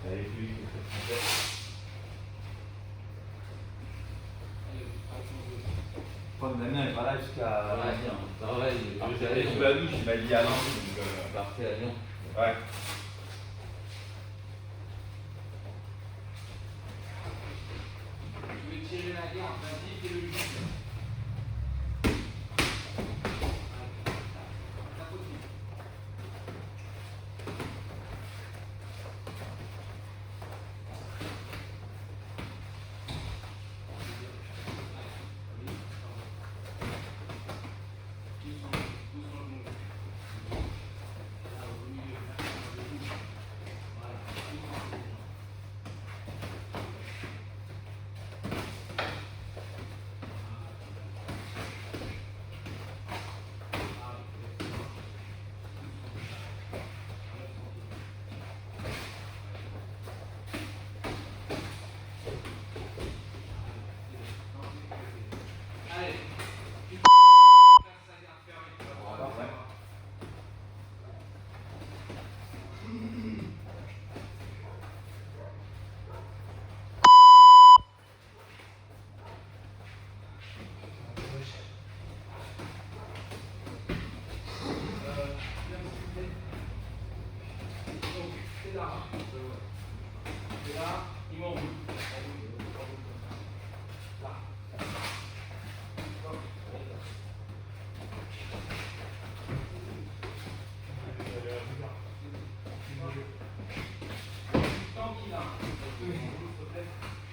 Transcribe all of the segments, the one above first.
Avec lui, Damien n'est pas là jusqu'à. J'allais sous la douche, il m'a dit à Lyon. Parfait à Lyon. Ouais. Je vais tirer la garde, vas-y, fais le jus.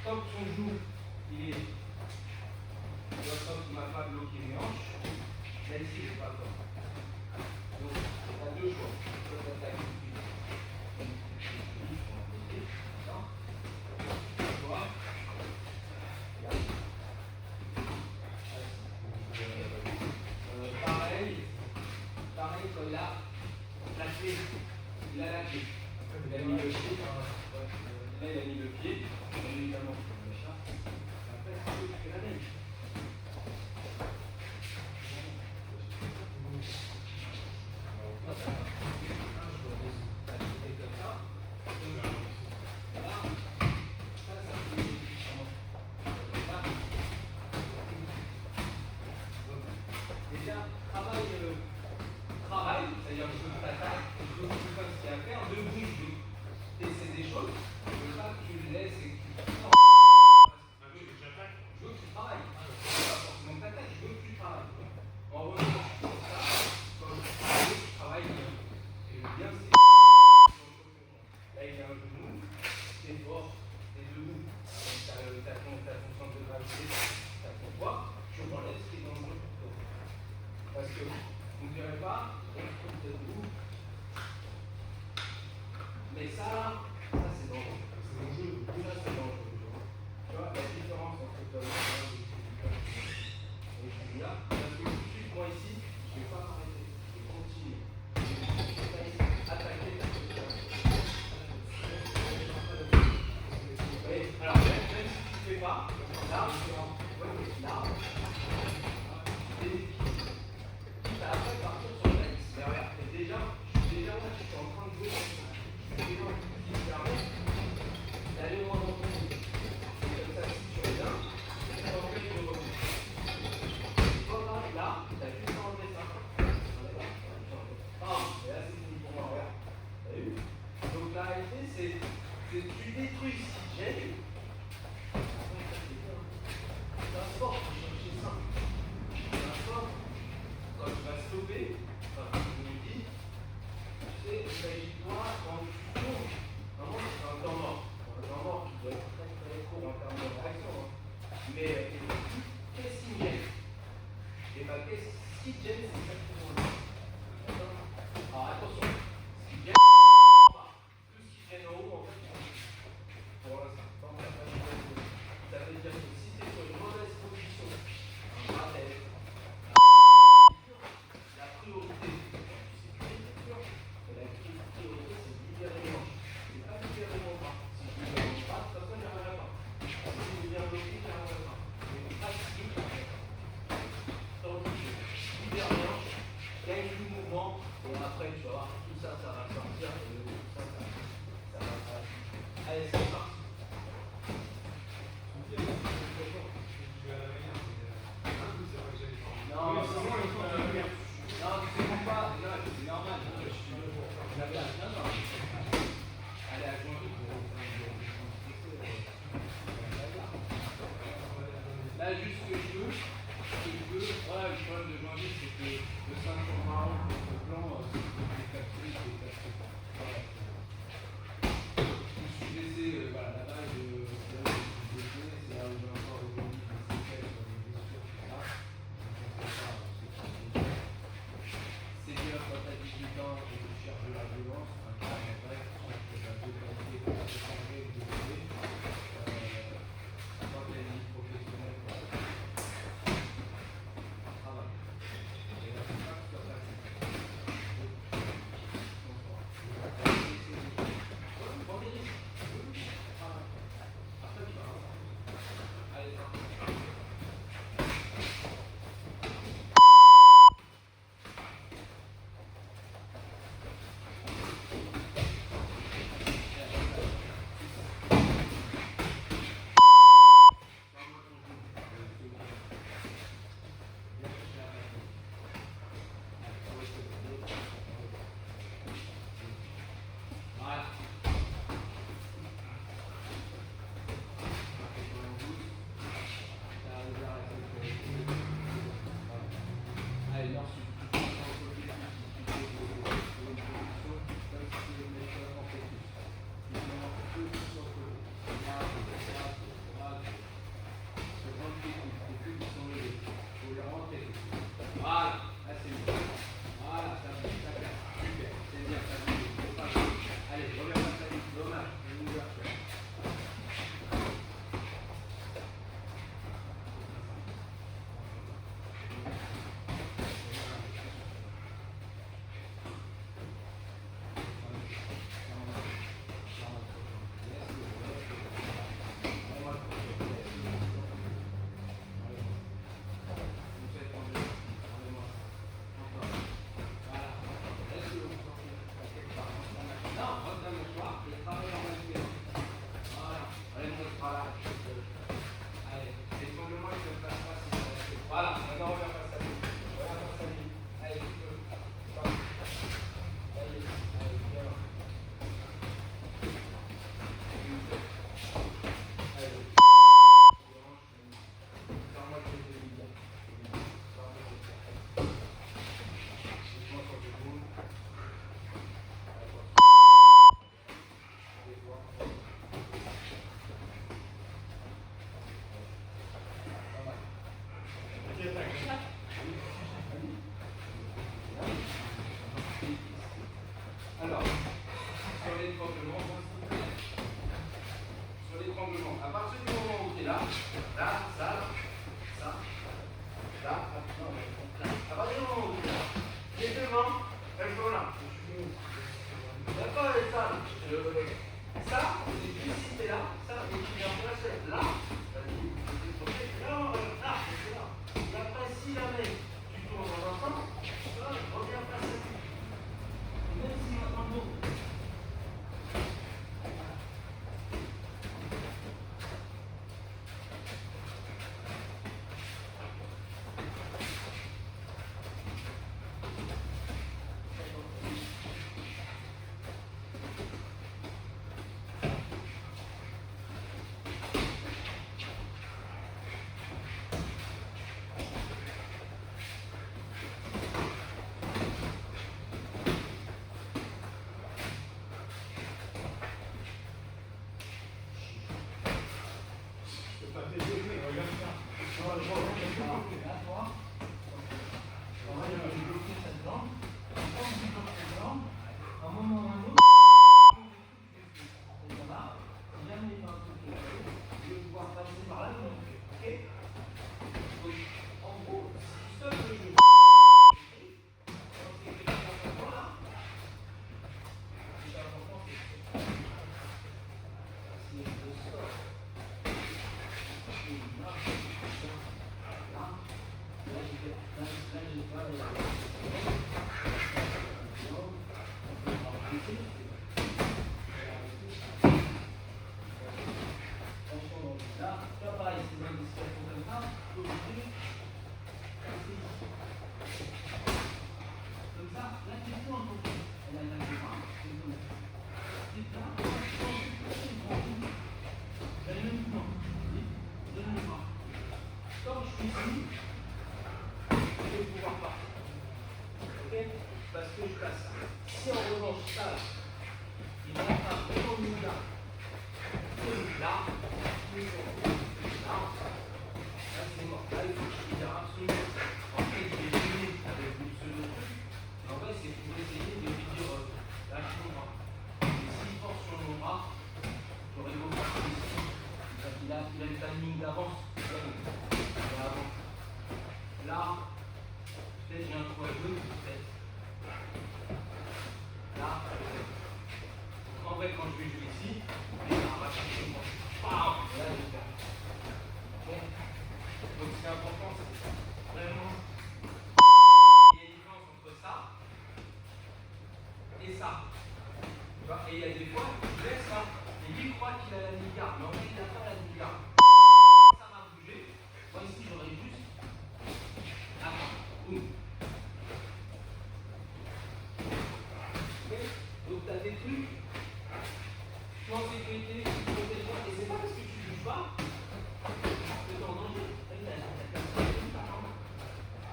Tant que son genou, il est. Tant qu'il ne m'a pas bloqué les hanches, là ici, il n'est pas fort. Donc, tu as deux choix. Soit tu attaques tout de suite. Pareil, comme là, la clé, il a la clé. Il a mis le pied. Là, il a mis le pied. Évidemment, le chat. Après, c'est ce que la neige. Déjà, travail, c'est-à-dire je veux que tu attaques, je veux que tu fasses ce qu'il y a à faire, debout, je veux tester des choses, je veux pas que tu le laisses et que tu je veux que tu travailles. Pas forcément que tu attaques, je veux que tu travailles. En revanche, pour ça, quand je veux que tu travailles bien. Et le bien, c'est là, il y a un genou, t'es fort, t'es debout. T'as ton centre de gravité, t'as ton poids, tu relèves ce qui est dangereux pour toi. Parce que vous ne direz pas, on se trouve debout. Mais ça c'est dangereux. C'est dangereux. Ça, c'est dangereux. Tu vois, la différence entre toi et celui-là, parce que tout de suite, moi ici, je ne vais pas m'arrêter. Je vais continuer. Je vais attaquer ta posture. Alors, même si tu ne fais pas, là, après partir sur l'axe, mais regarde, déjà là, je suis en train de jouer sur ça. Je suis déjà qui me permet d'aller loin dans ton jeu. Et comme ça, si tu reviens, ça t'empêche de revenir. Voilà, là, tu as juste à enlever ça. Ah, et là, c'est fini pour moi, regarde. T'as vu? Donc la réalité, c'est que tu détruis ce qui gêne. C'est un sport, c'est simple. C'est un sport. Quand tu vas stopper, enfin, je me dis, tu sais, il s'agit de toi quand tu tournes. Vraiment, c'est un temps mort. Un temps mort qui doit être très très court en termes de réaction. Mais qu'est-ce qui me gêne? Et bien, ce qui te gêne, c'est exactement ça. D'accord? Alors attention, ce qui gêne en bas, tout ce qui gêne en haut, en fait, pour l'instant, tant que ça veut dire que si tu es sur une mauvaise position, un bras tête, la priorité, c'est pas une mais la priorité, c'est de libérer les hanches. C'est pas libérer mon bras. Si je libère mon bras, de toute façon, il n'y arrivera pas. Si je viens bloquer, il n'y arrivera pas. avec du mouvement, et après tu vas voir, tout ça, ça va sortir, et tout ça, ça va sortir. Allez, c'est parti. Non, mais c'est bon, il faut que je... Non, tu ne pas, c'est normal. Non. Allez, à joindre. Là, juste ce que je veux, voilà, le problème de janvier, c'est que le 5 marron, le blanc, c'est capturé, c'est capturé. Voilà. Je me suis laissé, voilà, la base, c'est là où je suis désolé, c'est là où j'ai encore aujourd'hui des séquelles sur les blessures, tout ça. C'est bien quand t'as 18 ans et que tu cherches de la violence, un cas, en vrai, tu cherches de la brutalité, de la changer, de donner. Quand t'as une vie professionnelle, alors, sur l'étranglement, à partir du moment où tu es là, là, ça, là, à partir du moment où tu es là, les deux mains, elles sont là. D'accord avec ça, ça, c'est plus si tu es là, ça, et tu viens placer là, c'est-à-dire, là, c'est là. Et après, si jamais tu tournes dans un sens, ça, reviens placer. Même si maintenant, bon. là, tu fous un peu. Elle a la main, c'est bon. Tu là, donne le mouvement. Donne le mouvement. Quand je suis ici, je vais pouvoir partir. Ok? Parce que je passe ça. Si en revanche, ça, il va être un peu au milieu là. Là, là, c'est mort. Là, il faut que je dise absolument. En fait, je vais finir avec une pseudo truc. En vrai, c'est pour essayer de lui dire lâche mon bras. Et s'il force sur mon bras, j'aurais beau faire ici. Parce qu'il a le timing d'avance. Là, peut-être j'ai un trou à gauche, peut-être. Là, peut-être. En vrai, quand je vais jouer ici, on va chercher moi. Là, je vais faire. Bon. Donc, c'est important, c'est vraiment. Il y a une différence entre ça et ça. Tu vois, et il y a des fois, je laisse ça. Et lui, il croit qu'il a la demi-garde. Mais en fait, il n'a pas la demi-garde. Ça m'a bougé. Moi, ici, j'aurais juste. Attends. Boum. Donc, tu as des trucs. Tu es en sécurité, tu protèges toi. Et c'est pas parce que tu ne bouges pas que tu es en danger.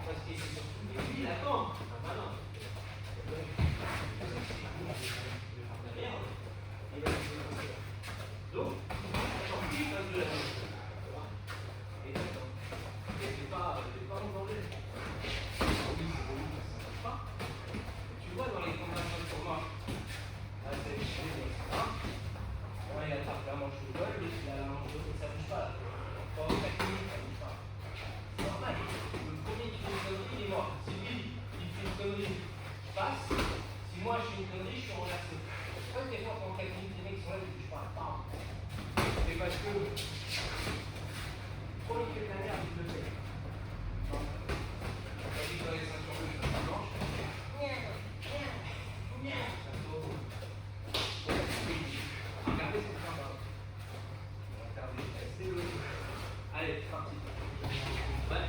Parce que c'est surtout que lui, il attend. Ah bah non. Donc, attends, lui, il passe de la vie. Et attends. Et t'es pas en danger. Oui, c'est bon, ça ne marche pas. Tu vois dans les combats pour moi, là, c'est etc. Moi, il attrape la manche au vol, l'autre, il a la manche au vol, ça ne bouge pas là. Pendant 4 minutes, ça ne bouge pas. C'est normal. Le premier qui fait une connerie, il est mort. Si lui, il fait une connerie, je passe. Si moi, je fais une connerie, je suis relaxé. C'est pas que des fois, pendant 4 minutes, les mecs sont là, ils ne bougent pas. C'est parce que, quand il fait de la merde, il le fait. Non. T'as dit que dans les ceintures rouges, ça blanche. Regardez, c'est sympa. Regardez, c'est le. Allez, c'est parti. Ouais.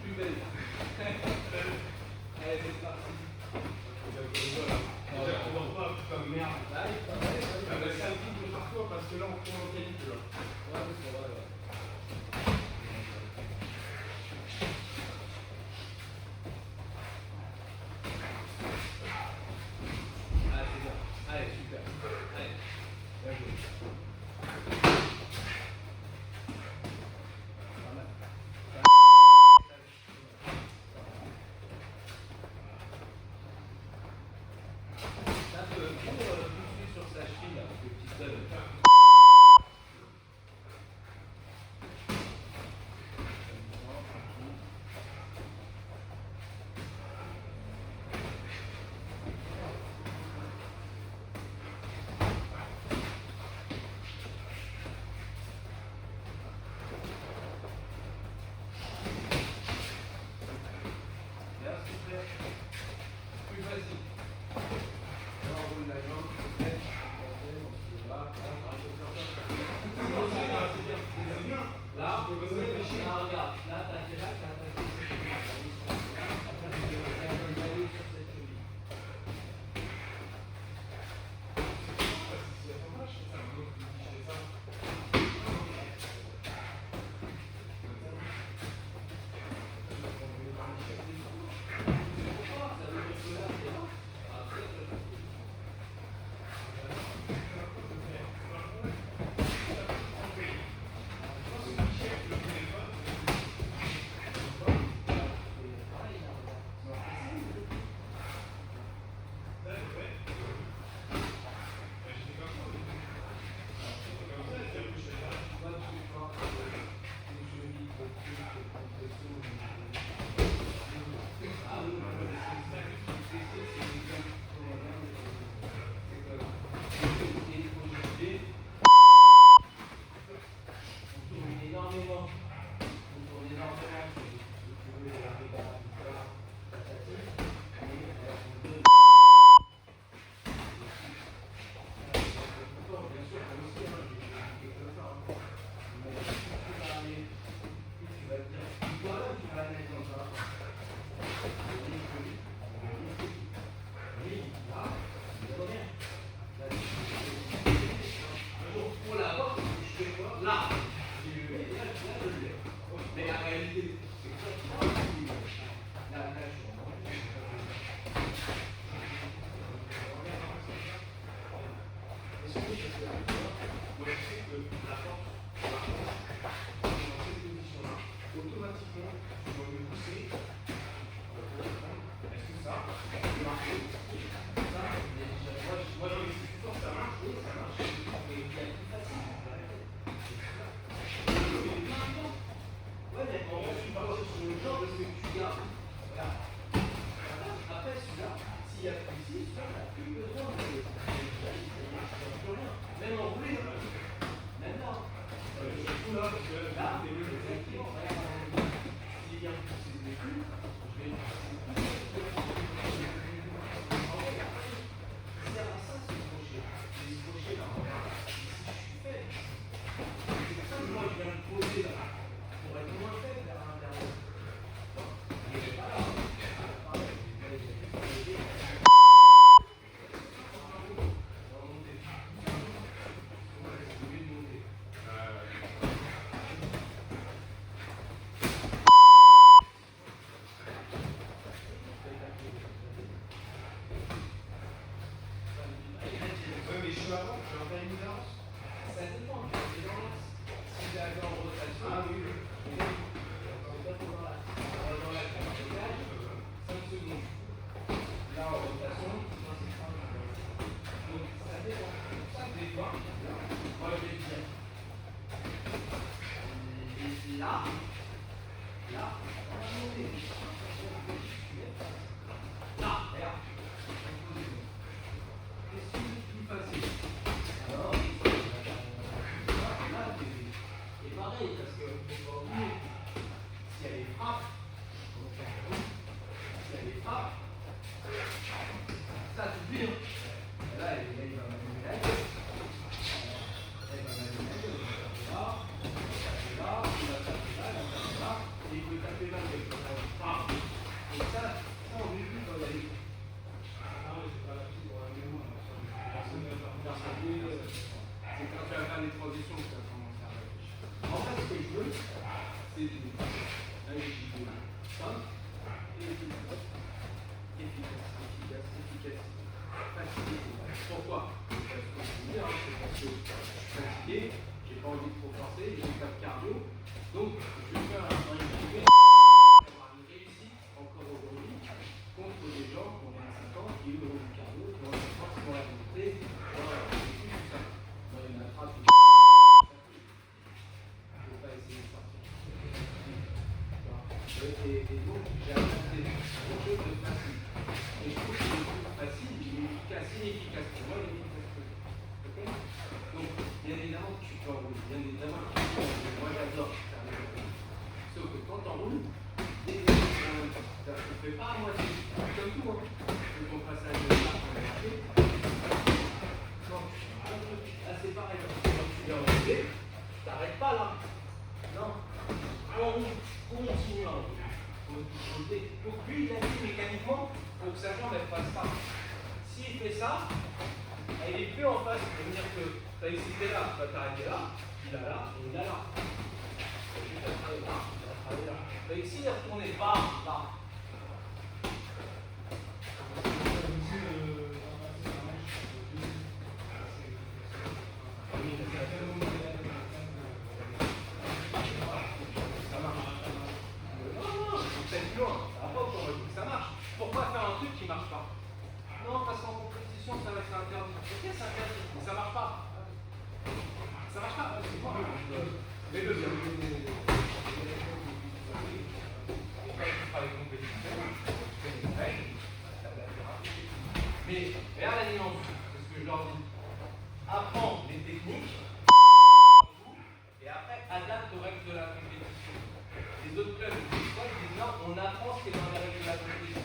Plus belle. Allez, énormément. On tourne énormément. Si tu veux, les réglages, tout ça, patati. Mais on donne. Bien sûr, moi aussi, hein, j'ai comme ça. Mais plus tu vas aller, plus tu vas te dire. Toi-même, tu vas aller comme ça. Oui, là, il est bien. Pour la porte, je fais quoi? Là, je le mets, là, je le mets. Mais la réalité, c'est que ça, tu vois, là, je suis en train de moi, je sais que la porte, dans cette position-là, automatiquement, tu dois me pousser. Est-ce que ça marche? Ça, moi, j'en ai plus fort, ça marche, oui, ça marche. Mais il y a plus facile. Ouais, mais en fait, je suis parti sur le genre parce que tu gardes. Regarde. Après, celui-là, s'il y a plus ici, celui-là, on n'a plus besoin de. Même en roulé, même là. Surtout là, parce que là, effectivement, s'il y a un poussé des flux, je vais. C'est à ça ce crochet. Les crochets là, ici je suis faible. C'est pour ça que moi je viens me poser là, pour être moins faible à l'intérieur. Je vais pas là. Pourquoi? Parce que je suis fatigué, j'ai pas envie de trop forcer, j'ai pas de cardio, donc je vais faire un équilibre pour avoir une réussite encore aujourd'hui contre des gens qui ont 25 ans, qui ont du cardio, qui ont la force, qui ont la volonté, qui ont tout ça. Moi, il y en a pas tout. Je ne vais pas essayer de sortir. Et donc, j'ai apporté quelque chose de facile. Et je trouve que le plus facile, il est efficace, inefficace. Pour moi, il est efficace. Okay? Donc, bien évidemment, tu peux enrouler. Bien évidemment, tu peux enrouler. Moi, j'adore faire des enroules. Sauf que quand tu enroules, dès que tu ne fais pas à moitié. Comme tout, hein. Quand on passe à la deuxième, on est raté. Là, c'est pareil. Quand tu viens enrouler, tu t'arrêtes pas là. Non. Enroule. Continue à enrouler. Donc lui, il a dit mécaniquement, il faut que sa jambe elle fasse ça. S'il fait ça, elle est plus en face. Ça veut dire que tu as excité là, tu vas t'arrêter là, il a là, et il a là. Tu vas travailler là, tu vas travailler là. Donc ici, il est retourné pas là. Ça marche. Pourquoi faire un truc qui ne marche pas? Non, parce qu'en compétition, ça va être interdit. Ok, c'est interdit, mais ça ne marche pas. Ça marche pas. C'est quoi? Mais le bien. Mais regarde la nuance, c'est ce que je leur dis. Apprends les techniques et après adapte aux règles de autres clubs de squat disent non, on apprend ce qui est dans les règles de la compétition.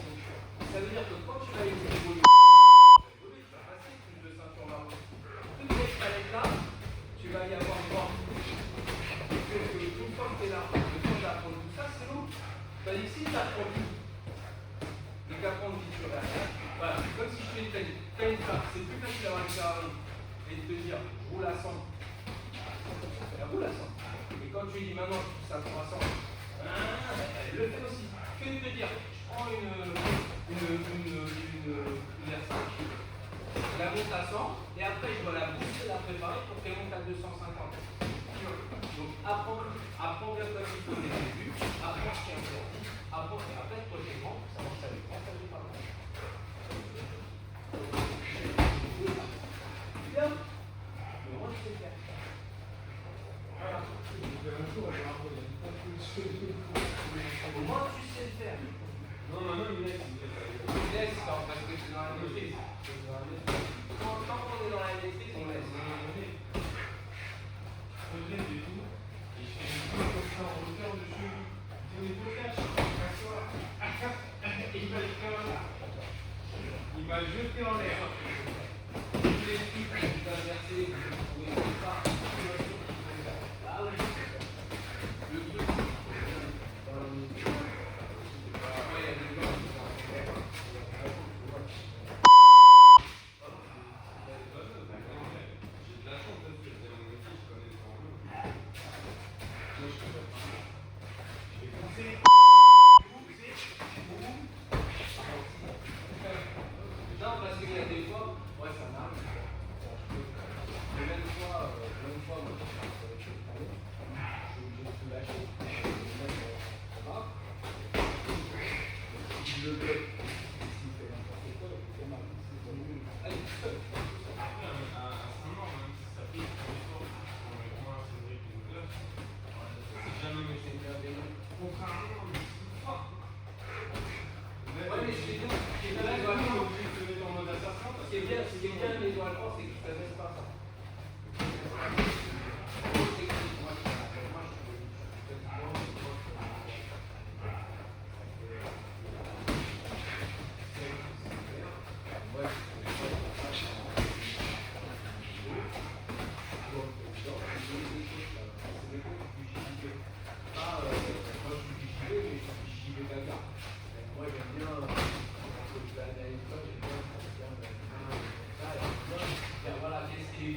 Ça veut dire que quand tu vas évoluer, tu vas passer plus de ceinture marron. Toutes ces palettes-là, tu vas y avoir droit. Donc, une fois que tu es là, le temps d'apprendre tout ça, c'est long. C'est-à-dire que si tu apprends tout, et qu'apprendre vite sur la tête, voilà, c'est comme si je fais une tête. C'est plus facile d'avoir une Ferrari et de te dire, je roule à 100. Elle roule à 100. Et quand tu lui dis maintenant, tu pousses à 300, elle le fait aussi. Que de te dire, je prends une R5, je la monte à 100, et après je dois la booster, la préparer pour qu'elle monte à 250. Donc apprends bien comme il faut dès le début, apprends ce qui est interdit, apprends et après prochainement, ça marche avec moi, ça ne pas mal. Bien, mais moi je sais faire. Voilà. Au moins tu sais le faire. Non, il laisse. Il laisse parce que c'est dans la maîtrise. Tant qu'on est dans la maîtrise, on laisse. Il m'a jeté en l'air. Tous les trucs que tu vas verser, que vous ne pouvez pas, ah oui. Le truc, il y a des gens qui sont non, parce qu'il y a des fois, ouais, ça m'arrive. Mais même fois, moi, je suis obligé de tout lâcher. Je le bloque. S'il fait n'importe quoi, il fait mal. Allez, stop. Ce qui est bien, les doigts forts, c'est que tu ne laisses pas ça. Moi j'aime bien, quand je vais aller à l'école, j'aime bien voilà, qu'est-ce qui est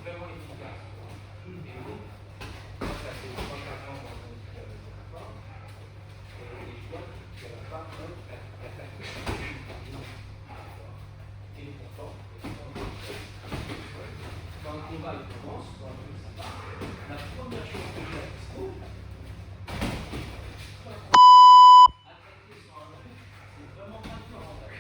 vraiment efficace. Et nous, ça fait 3-4 ans qu'on est avec la femme, et je vois que la femme, elle fait et pourtant, quand le combat il commence, quand le truc ça part, la première chose que j'ai à dispo, attaquer sur un truc, c'est vraiment pas dur en fait.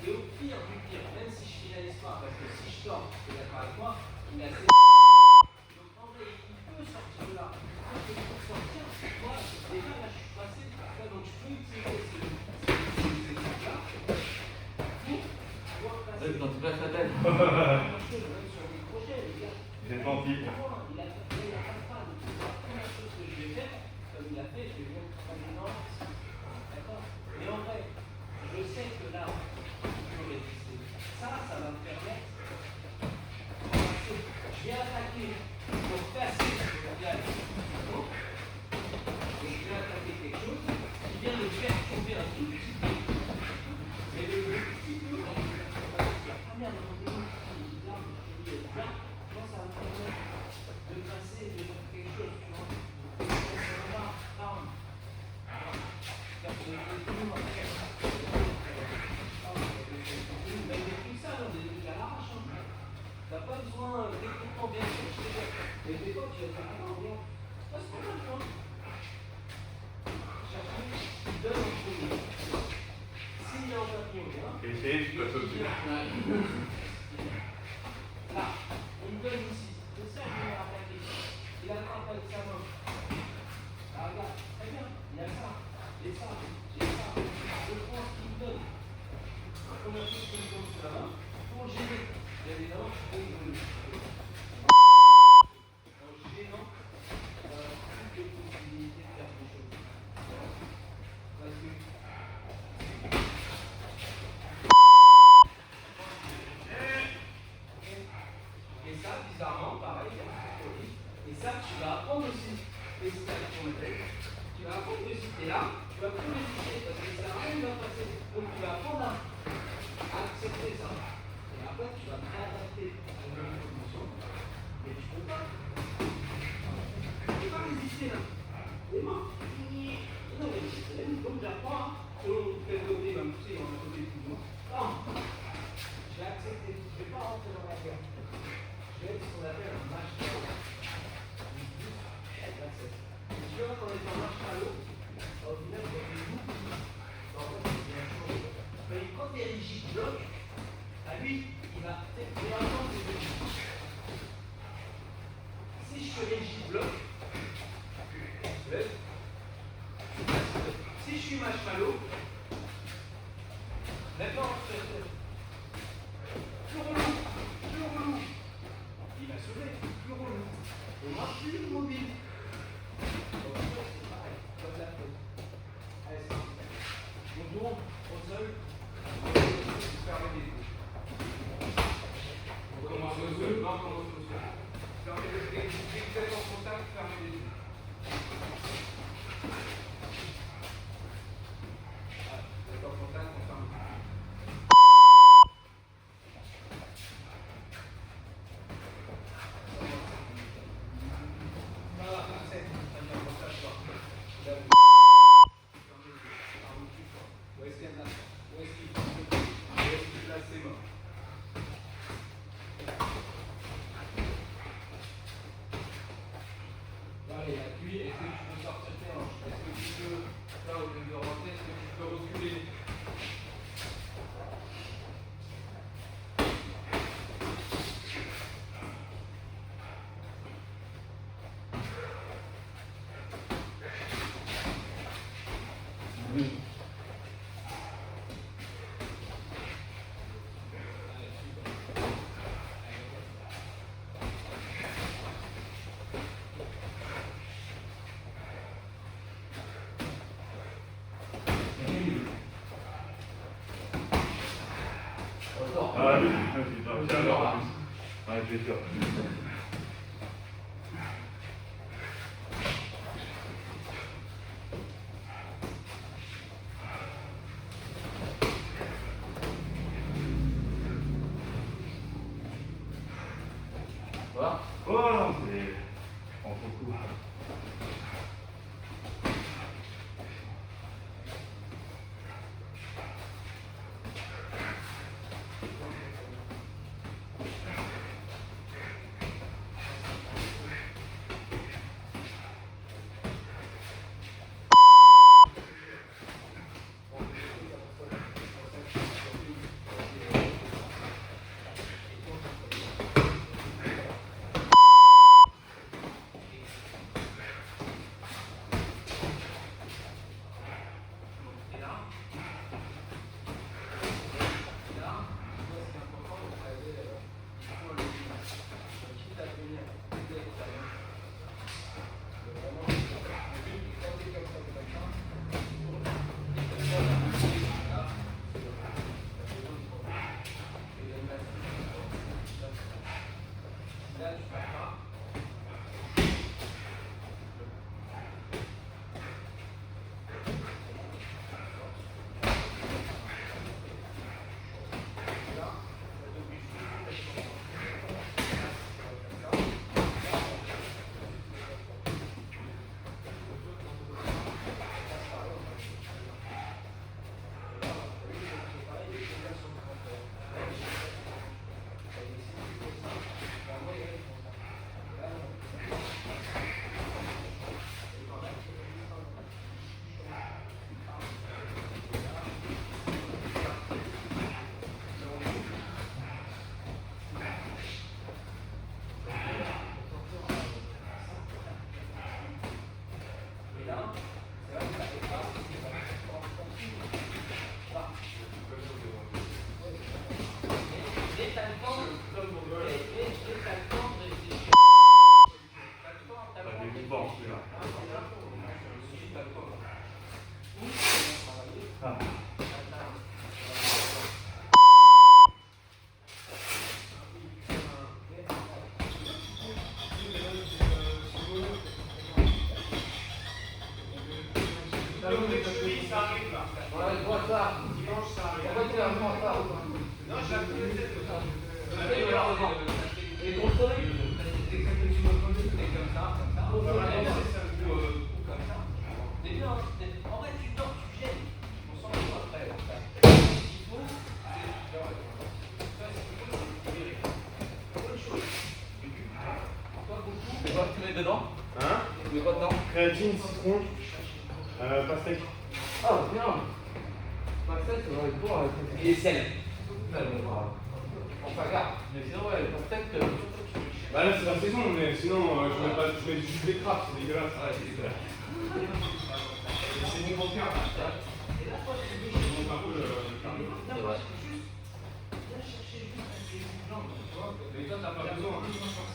Et au pire du pire, même si je finalise pas, parce que si je sors, tu es d'accord avec moi, il a assez. Donc en vrai, il peut sortir de là. Pour sortir, moi, déjà là, je suis passé, donc je peux utiliser ces équipes-là pour pouvoir passer. Quand tu passes la tête. Même sur des projets, les gars. J'ai menti. Il a pas de tout. La première chose que je vais faire, comme il a fait, je vais lui montrer non. D'accord. Mais en vrai, je sais que là, je peux résister. Ça va me permettre. Je vais attaquer pour passer sur le gars. Et je vais attaquer quelque chose qui vient de faire tomber un tout petit peu. Mais le petit peu, ah merde, moi ça va me permettre de passer de faire quelque chose, tu vois. T'as pas besoin d'équipement bien sûr, je sais pas. Mais des fois, tu vas dire, ah non, regarde, c'est pas mal, tu vois. Chercher, il donne un premier. S'il y a un papillon, bien. Essaye, je passe au-dessus. Là, on me donne ici. C'est ça, je vais attaquer. Il attrape avec sa main. Ah, regarde, très bien, il y a ça, et ça, et ça. Je prends ce qu'il me donne. La première chose qu'il me donne sur la main, pour gérer. Bien évidemment, je peux évoluer. En gênant toutes les possibilités apprendre aussi les installations de tête. Tu vas apprendre que si tu es là, tu vas plus résister parce que ça sert à rien de passer. Donc tu vas apprendre à accepter ça. Et après, tu vas t'adapter à une nouvelle position. Mais tu peux pas. Tu peux pas résister là. Les mains. Non, mais c'est même comme j'apprends, hein, selon quel côté va me pousser dans un côté plus loin. Non. Je vais accepter. Je ne vais pas rentrer dans la guerre. Je vais être ce qu'on appelle un marshmallow. Tu vois, quand on est en marshmallow, au final, il y a des bouts. En fait, c'est la chose. Mais quand tu es rigide bloc, à lui, il va attendre ses petits. Si je suis rigide bloc, si je suis marshmallow, maintenant, plus relou, il va se lever, plus relou, et moi plus mobile. Donc c'est pareil, comme la faute. Allez, c'est parti. On tourne au sol, fermez les yeux. On commence au sol, non, on commence au sol. Fermez les yeux, dès que vous êtes en contact, fermez les yeux. Vous êtes en contact, on ferme les yeux. Allez, appuie, est-ce que tu peux sortir tes hanches? Est-ce que tu peux, là au lieu de rentrer, est-ce que tu peux reculer? Ah oui, c'est un heure en plus. Ouais, je vais faire. Voilà. Oh non, c'est. On s'en fout. Le cheville, ça arrive là. Ouais, je vois ça. Dimanche, ça arrive. En fait, c'est un point ça. Non, j'ai appris le tête de ça. Et contrôler. C'est exactement ce que tu m'as demandé, c'est comme ça. Voilà, Ou c'est ça. comme ça. Mais bien, en vrai, tu dors, tu gênes. On s'en fout après. Il faut, c'est autre chose. Toi, beaucoup. Tu vois, tu mets dedans. Hein? Tu mets quoi dedans? Créatine, citron, pastèque. Ah, bien. Pastèque, ça va être bon avec ça. Et sel. Enfin, regarde. Mais sinon, ouais, pastèque. Bah là c'est la saison, mais sinon je mets pas, je mets juste des crapes, c'est dégueulasse. Ouais, c'est dégueulasse. C'est bon pour faire. Et là, toi, tu veux Donc un peu le C'est vrai. viens chercher juste un petit blanc, tu vois. Mais toi t'as pas besoin.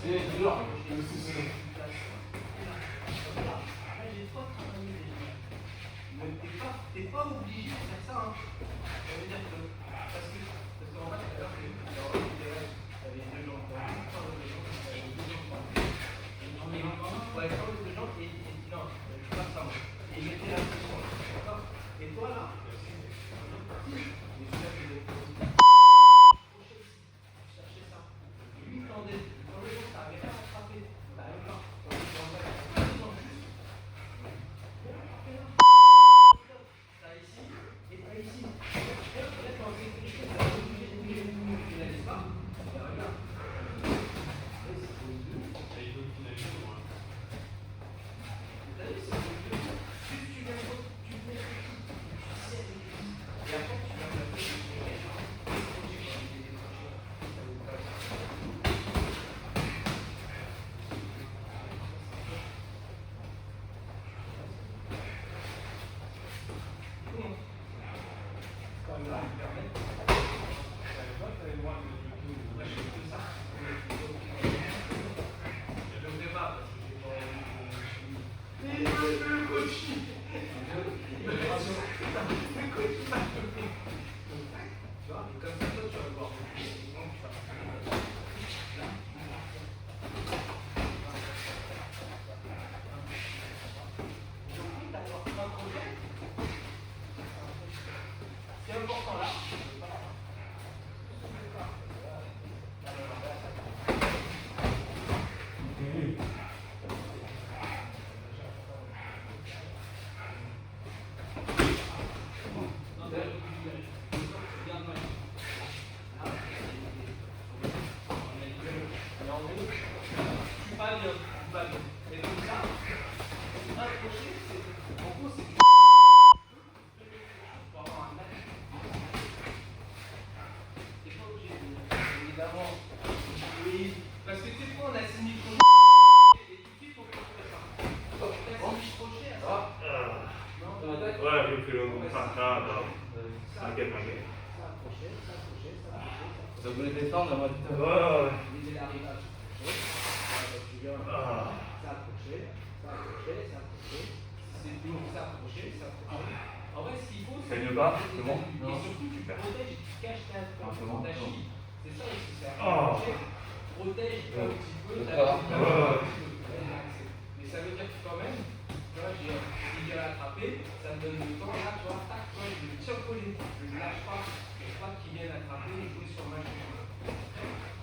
C'est dur. Après, j'ai trop travaillé déjà. Mais t'es pas obligé de faire ça, hein. Ça veut dire que, parce qu'en fait, tout à l'heure, t'avais deux gens, ouais, quand les deux gens, et non, je fais pas ça, moi. Et mettez la pression, d'accord. Et toi, là, cherchez ça. Lui, quand les gens, ça n'avait pas attrapé, bah, non, quand les gens, t'as ici, et t'as ici. Là, quand c'est quelque chose, t'as obligé de bouger, tu n'as pas. Regarde. C'est important là. Et comme ça, accrocher, c'est en gros, c'est du pour avoir un match. T'es pas obligé évidemment. Oui, parce que tu sais quoi, on a signé le et tout de suite on peut faire ça. T'as signé trop cher. Non, Ouais, je fais le enfin, t'inquiète. ça accroché. Ça voulait descendre, moi, putain. Ouais. Viser l'arrivage. Tu viens. Ah. Ça accroché. C'est toujours ça accroché. En vrai, ce qu'il faut, c'est. Ça ne va pas, c'est bon. Et surtout, tu protèges, tu caches ta cheville. C'est ça aussi, c'est Oh. protège un petit peu ta D'accord. Mais ça veut dire que quand même, tu vois, si j'ai attrapé, ça me donne le temps, là, tu vois, tac, toi, je le tire collé, je ne lâche pas, je ne pas qu'il vienne attraper et jouer sur ma cheville.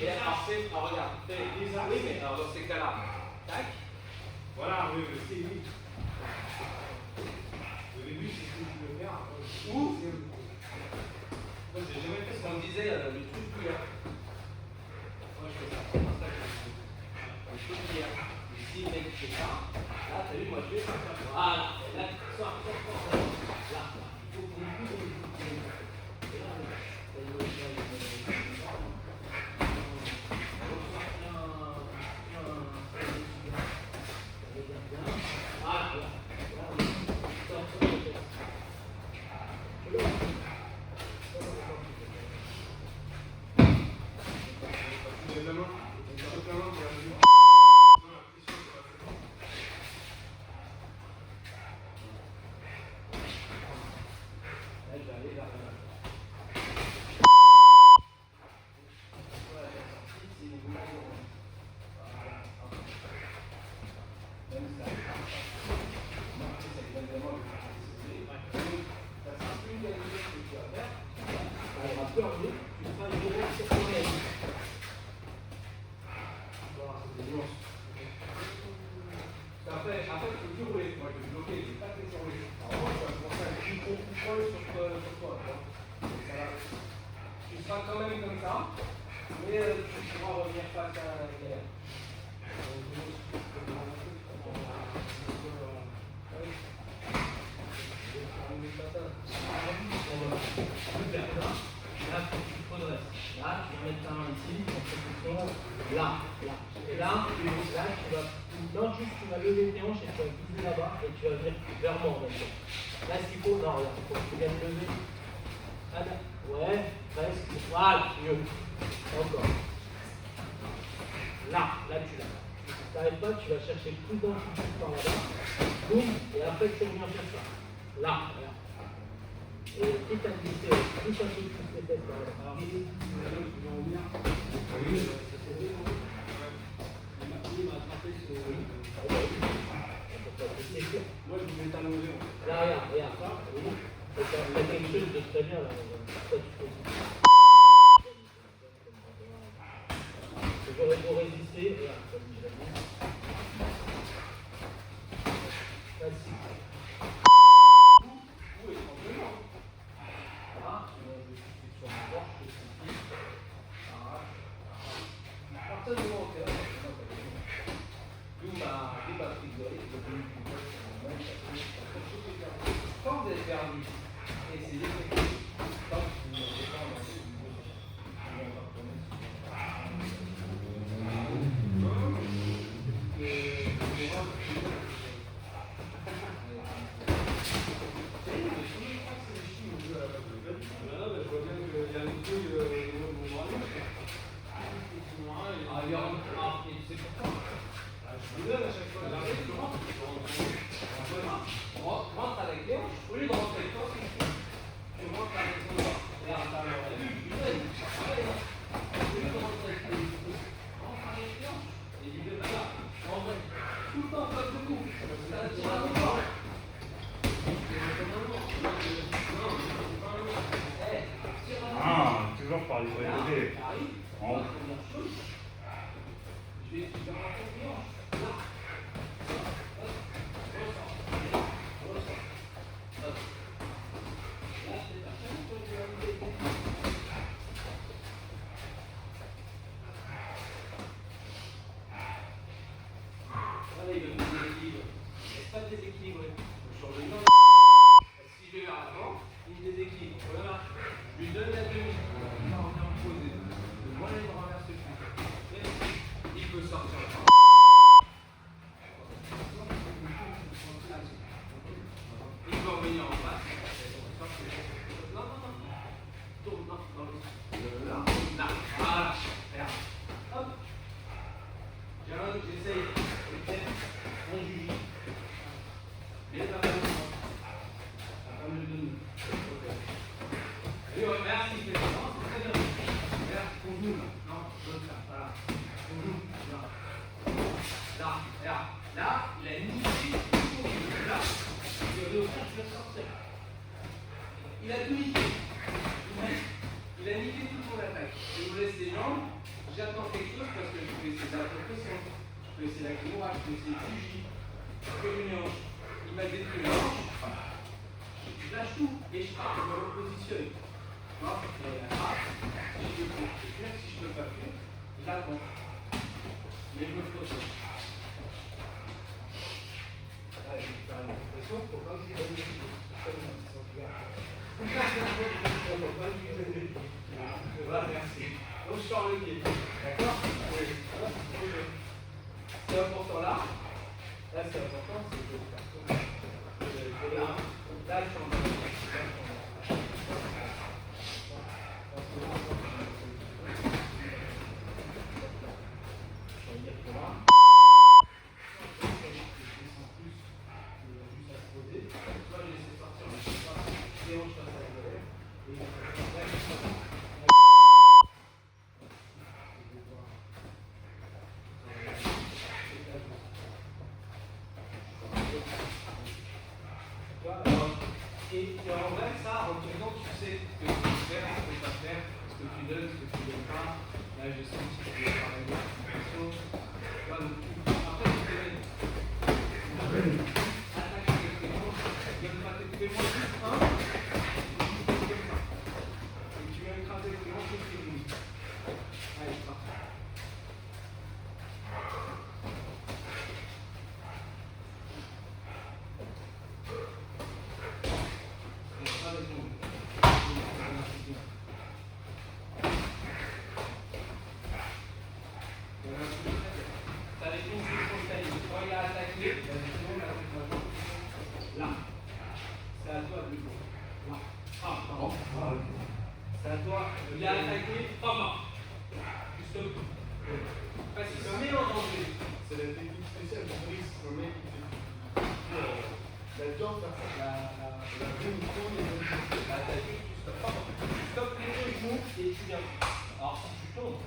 Et après, alors regarde, fais ça. Oui, mais alors dans ces cas-là, tac. Voilà, oui, mais c'est oui. Au début, c'est ce que tu veux faire. Ou, Moi, j'ai jamais fait ce ça. qu'on disait, le truc cuillère. Moi, je fais ça. C'est pour ça que je fais. Le truc cuillère. Ici, le mec fait ça. Là, t'as vu, moi, je fais ça. Voilà. Et là, sors. Là. Il faut qu'on pousse. Et là, Après, il faut plus rouler. Moi, je vais bloquer, je ne vais pas te laisser rouler. Alors, moi, je vais faire un petit contrôle sur toi. Tu seras quand même comme ça, mais tu pourras revenir face à la galère. Là, tu progresses. Là, tu vas mettre ta main ici, en position. Là. Et là, tu vas. Non, juste tu vas lever tes hanches et tu vas viser là-bas et tu vas venir vers moi en même temps. Là, s'il faut, non, regarde, il faut que tu viennes lever. Ah, là. Ouais, presque. Voilà, mieux. Encore. Là, tu l'as. Si tu n'arrêtes pas, tu vas chercher plus d'amplitude par là-bas. Boum, et après tu reviens faire ça. Là, regarde. Et quitte à glisser, plus un peu plus les têtes par là. Moi, je voulais t'allonger. Là, regarde ça. C'est quelque chose de très bien là. Toi, tu fais. J'aurais beau résister, regarde, comme je l'ai dit. Facile. Où est tranquillement. Là, tu vas juste sur mon bord, je te suffis. À partir du moment où tu es là, d'où ma prise de risque, de tenue du poste, quand vous êtes perdu, essayez de faire tant que vous n'avez pas en entier, rentre avec les hanches, au lieu de rentrer avec toi, tu rentres avec ton bras. Regarde, t'as vu, au lieu de rentrer avec les rentre avec les hanches. Et dis-le, regarde, en vrai, tout le temps, pas de coup. Ça tire à ton corps. Ah, toujours par les côtés. En haut. Je vais te faire un peu de hanche. Là. Allez, le déséquilibre. Laisse pas déséquilibrer. Je change de main. Si je vais vers l'avant, il me déséquilibre. Voilà. Je lui donne la demi. Il va revenir me poser. Moi, les bras vers ce cul. Il peut sortir. Il peut revenir en face. Non. Tourne, non. Là. Voilà. Regarde. Hop. J'essaye. On juge. Bien la main. La main de nous. Et regarde s'il fait ça. C'est très bien. Regarde, conjoue là. Non, comme ça. Voilà. Conjoue. Là. Regarde. Là, il a niqué tout. Là. Il va au fond, je vais sortir. Il a tout niqué. Il a niqué toute son attaque. Il vous laisse les jambes. j'attends quelque chose parce que je peux essayer la pression, je peux essayer la kimura, je peux essayer le fuji, je peux une hanche. Il m'a détruit une hanche, je lâche tout et je pars, je me repositionne. Tu vois, et là, si je peux fuir, si je ne peux pas fuir, j'attends. Mais je me protège. Allez, je vais faire une pression pour pas que je gagne. Voilà, merci. Donc je sors le pied. D'accord? Oui. C'est important là. Là c'est important, c'est de faire là. Là je change. Et en vrai, ça, en faisant, tu sais ce que tu peux faire, ce que tu peux pas faire, ce que tu donnes, ce que tu donnes pas. Là, je sens que tu peux travailler la situation. Tu vois, donc, après, tu te mets. Attaque directement, donne pas tes fais-moi juste un. Et tu viens écraser le grand truc qui est. Allez, c'est parti. Là, c'est à toi de le là. Ah, pardon. C'est à toi. Il a attaqué. Juste parce qu'il se met en danger. C'est la technique spéciale de Brice, le mec qui fait la jambe, la position, Attaquer, tu stoppes les deux genoux et tu viens. Alors si tu tournes,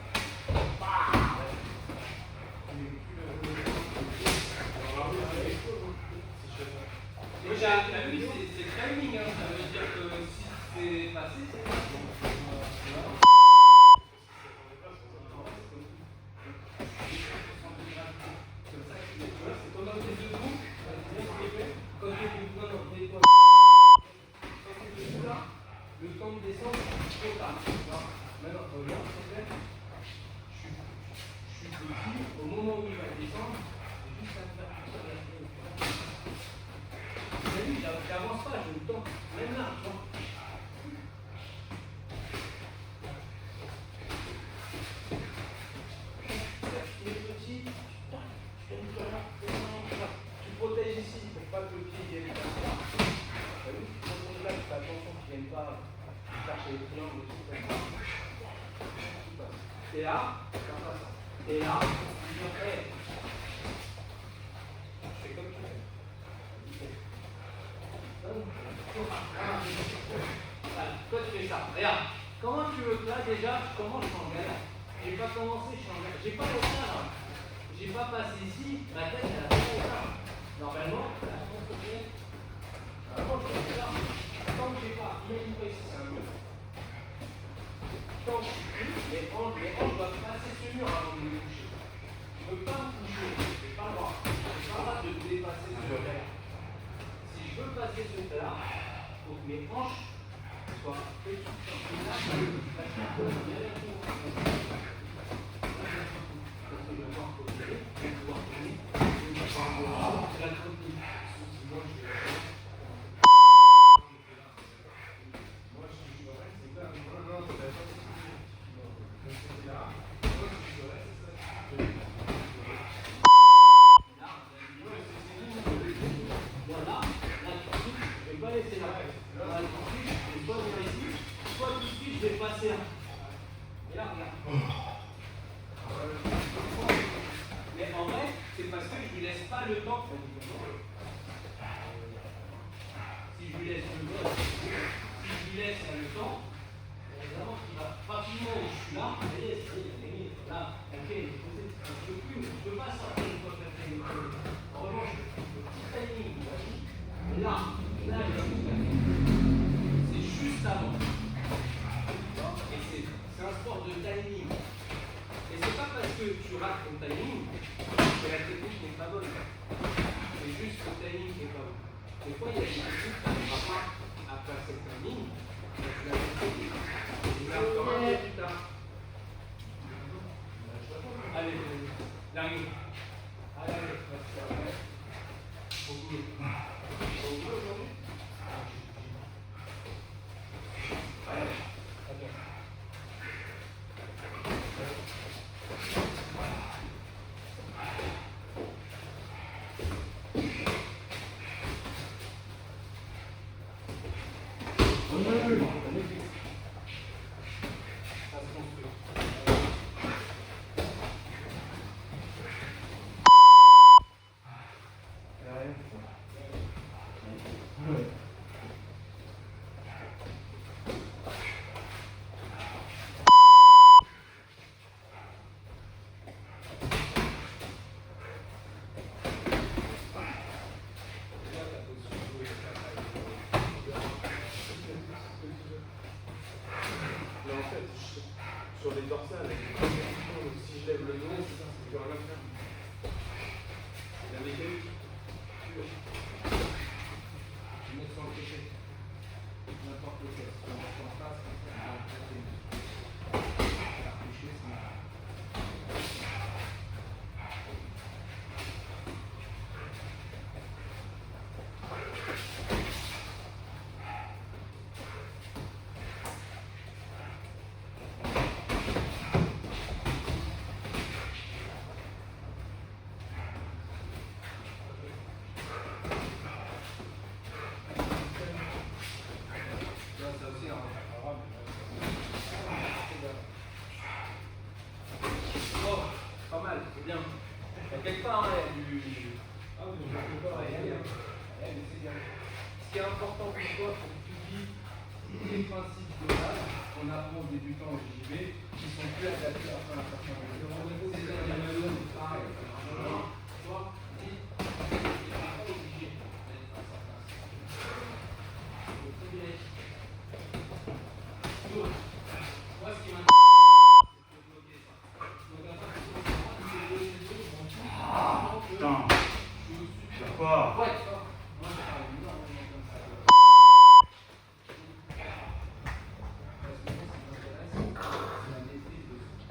déjà, t'as vu, c'est timing, hein. Ça veut dire que si c'est passé, c'est passé. Comme ça, tu vois, c'est comme dans tes deux coups, quand tu es debout, quand tu es debout là, le temps de descendre, trop tard. Maintenant, regarde, s'il te plaît. Je suis petit, au moment où il va descendre, j'ai juste à faire tout ça. Vous avez vu, j'avance pas, j'ai le temps. Même là, tu vois. Tu es petit, tu protèges ici pour pas que le pied vienne comme ça. Vous avez vu, tu protèges là, tu fais attention qu'il ne vienne pas chercher les triangles et tout comme ça. Et là, comme ça. Et là, tu viens faire. Je fais comme tu fais. Toi tu fais ça, regarde, comment tu veux que là déjà je commence en galère. J'ai pas commencé, je suis en galère. J'ai pas le ça là. J'ai pas passé ici, ma tête elle a pas le ça. Normalement, là je pense que c'est. Avant je fais ça. Tant que j'ai pas, imagine pas ici c'est un mur. Tant que je suis plus, les hanches doivent passer ce mur avant de me coucher. Je veux pas me coucher, j'ai pas le droit. J'ai pas le droit de dépasser ce mur-là. Si je veux passer ce là, il faut que mes hanches soient petites. Mais en vrai, c'est parce que je lui laisse pas le temps. Si je lui laisse le temps, évidemment qu'il va facilement où je suis là, là, ok, je peux pas sortir une fois que la taille est collée. En revanche, le petit timing, là, c'est juste avant. Et c'est un sport de timing. Et c'est que tu rates ton timing, c'est la technique n'est pas bonne. C'est juste le timing qui est pas bon. Des fois, il y a des techniques qui n'arrivent pas à passer le timing, mais tu l'as fait. Tu l'as encore un peu plus tard. Allez, dernier. Allez, beaucoup mieux. Beaucoup mieux aujourd'hui. Allez, ok. Ça se construit. Mais en fait, sur les dorsales, si je lève le dos, c'est ça, c'est dur à faire. La mécanique pure. Je mets sur le côté. N'importe lequel. Si on met en face, on va la coucher, ça aussi, oh, pas mal, c'est bien. Il y a quelque part, il y a du. Ah oui, mais c'est bien. Ce qui est important pour toi, c'est que tu dis les principes de base qu'on apprend aux débutants au JB qui sont plus adaptés à faire un certain nombre de choses. Pareil. Toi, dis, il n'est pas obligé d'être un certain style. Moi, ce qui m'intéresse, c'est de bloquer ça. Donc, à partir de Putain. C'est quoi? ouais, moi, je parle énormément comme ça.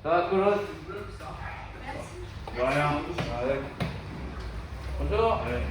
Ça va, Colosse? Tu bloques ça. De rien. Ouais. Bonjour. Ouais.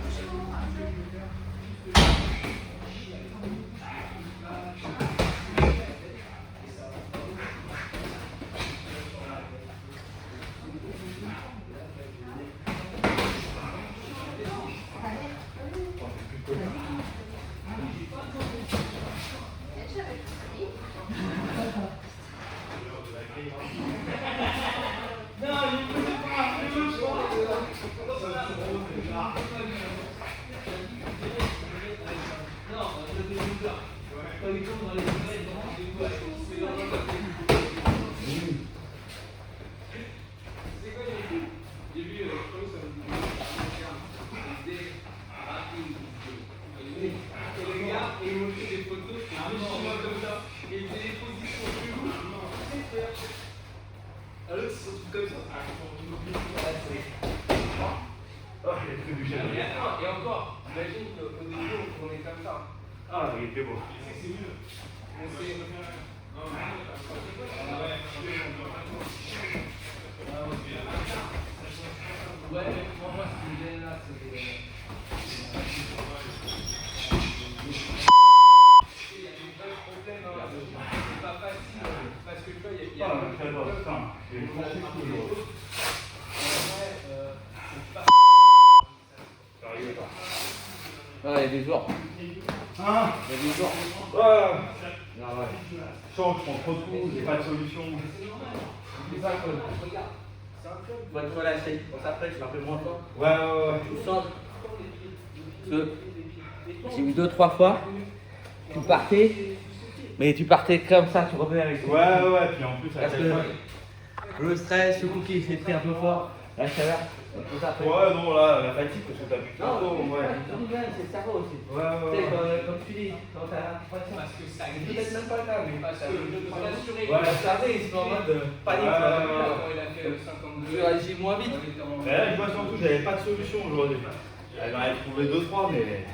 Et encore, imagine qu'au début on tournait comme ça. Ah, il était beau. Ouais, mais pour moi, ce qui me gêne là, c'est. Il y a des vrais problèmes, c'est pas facile. Parce que tu vois, il y a. Ah, j'adore, putain. J'ai compris tout le jour. Sérieux. Ouais, il y a des joueurs. Hein? Il y a des joueurs. Ouais. Ah ouais. Je sens que je prends trop de coups, j'ai pas de solution. C'est ça, Colosse. Faut être relâché. Pour ça, après, je m'appelle moins fort. Ouais. Tu sens. Parce que j'ai vu 2-3 fois. Tu partais. Mais tu partais comme ça, tu revenais avec toi. Ouais, puis en plus, Parce que le stress, le coup qui s'est pris un peu fort, la chaleur, tout ça. Après. Ouais, non, là, la fatigue, parce que t'as bu Non, trop, ouais. c'est le cerveau aussi. Tu sais, Ouais. comme tu dis, quand t'as l'impression. Parce que ça C'est glisse. peut-être même pas le cas, mais Parce que je peux t'assurer ouais, ça arrive, c'est en mode panique. Ouais. quand il a fait le 52 tu réagis moins vite. Mais là, je vois surtout que j'avais pas de solution aujourd'hui. Elle m'en avait trouvé 2-3, mais.